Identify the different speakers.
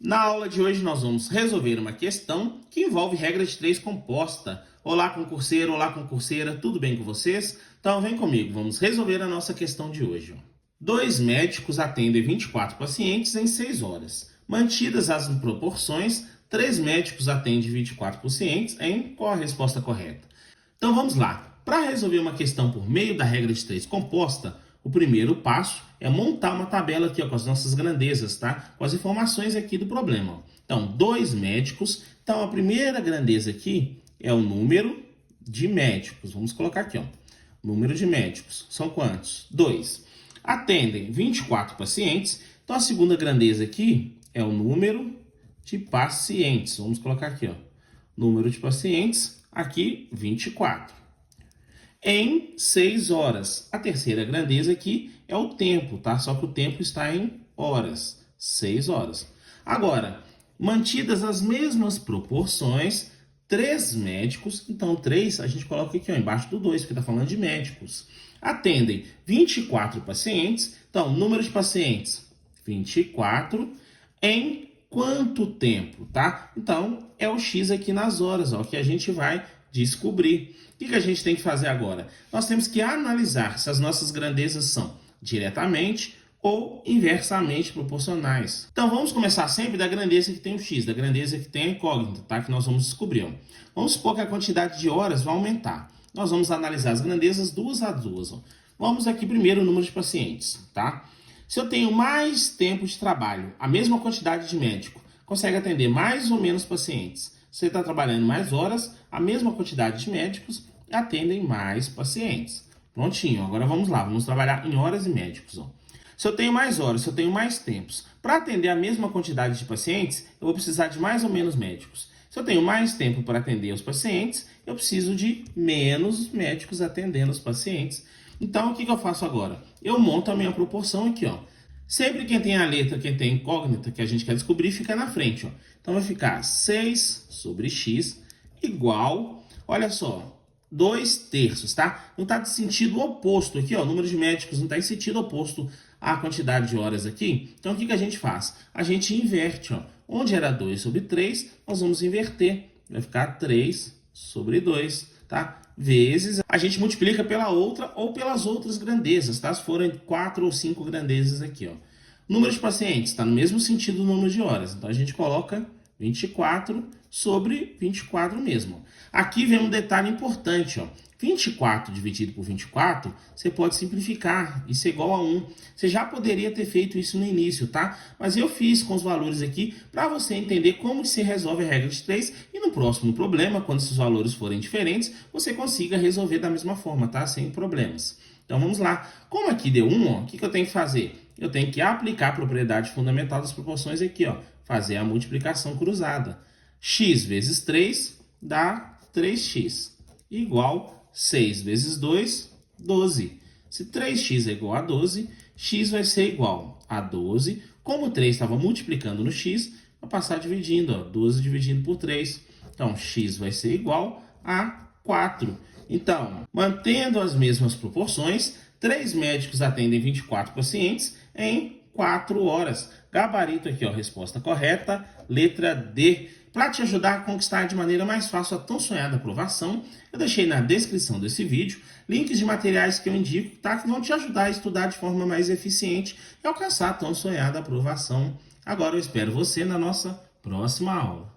Speaker 1: Na aula de hoje nós vamos resolver uma questão que envolve regra de 3 composta. Olá, concurseiro, olá, concurseira, tudo bem com vocês? Então vem comigo, vamos resolver a nossa questão de hoje. 2 médicos atendem 24 pacientes em 6 horas. Mantidas as proporções, 3 médicos atendem 24 pacientes em qual a resposta correta? Então vamos lá. Para resolver uma questão por meio da regra de 3 composta, o primeiro passo é montar uma tabela aqui ó, com as nossas grandezas, tá? Com as informações aqui do problema. Então, 2 médicos. Então, a primeira grandeza aqui é o número de médicos. Vamos colocar aqui, ó. Número de médicos. São quantos? 2. Atendem 24 pacientes. Então, a segunda grandeza aqui é o número de pacientes. Vamos colocar aqui, ó. Número de pacientes, aqui 24. Em 6 horas. A terceira grandeza aqui é o tempo, tá? Só que o tempo está em horas. 6 horas. Agora, mantidas as mesmas proporções, 3 médicos, então 3 a gente coloca aqui ó, embaixo do 2, porque está falando de médicos. Atendem 24 pacientes, então número de pacientes 24 em quanto tempo, tá? Então é o X aqui nas horas, ó, que a gente vai descobrir. O que a gente tem que fazer agora? Nós temos que analisar se as nossas grandezas são diretamente ou inversamente proporcionais. Então vamos começar sempre da grandeza que tem o x, da grandeza que tem a incógnita, tá? Que nós vamos descobrir. Ó. Vamos supor que a quantidade de horas vai aumentar. Nós vamos analisar as grandezas duas a duas. Ó. Vamos aqui primeiro o número de pacientes, tá? Se eu tenho mais tempo de trabalho, a mesma quantidade de médico, consegue atender mais ou menos pacientes. Se você está trabalhando mais horas, a mesma quantidade de médicos atendem mais pacientes. Prontinho, agora vamos lá, vamos trabalhar em horas e médicos. Ó. Se eu tenho mais horas, se eu tenho mais tempos, para atender a mesma quantidade de pacientes, eu vou precisar de mais ou menos médicos. Se eu tenho mais tempo para atender os pacientes, eu preciso de menos médicos atendendo os pacientes. Então, o que eu faço agora? Eu monto a minha proporção aqui, ó. Sempre quem tem a letra, quem tem a incógnita que a gente quer descobrir, fica na frente, ó. Então, vai ficar 6 sobre x igual, olha só, 2 terços, tá? Não está de sentido oposto aqui, ó. O número de médicos não está em sentido oposto à quantidade de horas aqui. Então, o que a gente faz? A gente inverte, ó. Onde era 2 sobre 3, nós vamos inverter. Vai ficar 3 sobre 2, tá? Vezes, a gente multiplica pela outra ou pelas outras grandezas, tá? Se forem 4 ou 5 grandezas aqui, ó. Número de pacientes está no mesmo sentido do número de horas. Então, a gente coloca 24 sobre 24 mesmo. Aqui vem um detalhe importante, ó. 24 dividido por 24, você pode simplificar, isso é igual a 1. Você já poderia ter feito isso no início, tá? Mas eu fiz com os valores aqui para você entender como se resolve a regra de 3 e no próximo problema, quando esses valores forem diferentes, você consiga resolver da mesma forma, tá? Sem problemas. Então vamos lá. Como aqui deu 1, ó, o que eu tenho que fazer? Eu tenho que aplicar a propriedade fundamental das proporções aqui, ó. Fazer a multiplicação cruzada. X vezes 3 dá 3x, igual 6 vezes 2, 12. Se 3x é igual a 12, x vai ser igual a 12. Como o 3 estava multiplicando no x, vai passar dividindo, ó, 12 dividindo por 3. Então, x vai ser igual a 4. Então, mantendo as mesmas proporções, 3 médicos atendem 24 pacientes em 4 horas. Gabarito aqui, ó, resposta correta, letra D. Para te ajudar a conquistar de maneira mais fácil a tão sonhada aprovação, eu deixei na descrição desse vídeo links de materiais que eu indico, tá? Que vão te ajudar a estudar de forma mais eficiente e alcançar a tão sonhada aprovação. Agora eu espero você na nossa próxima aula.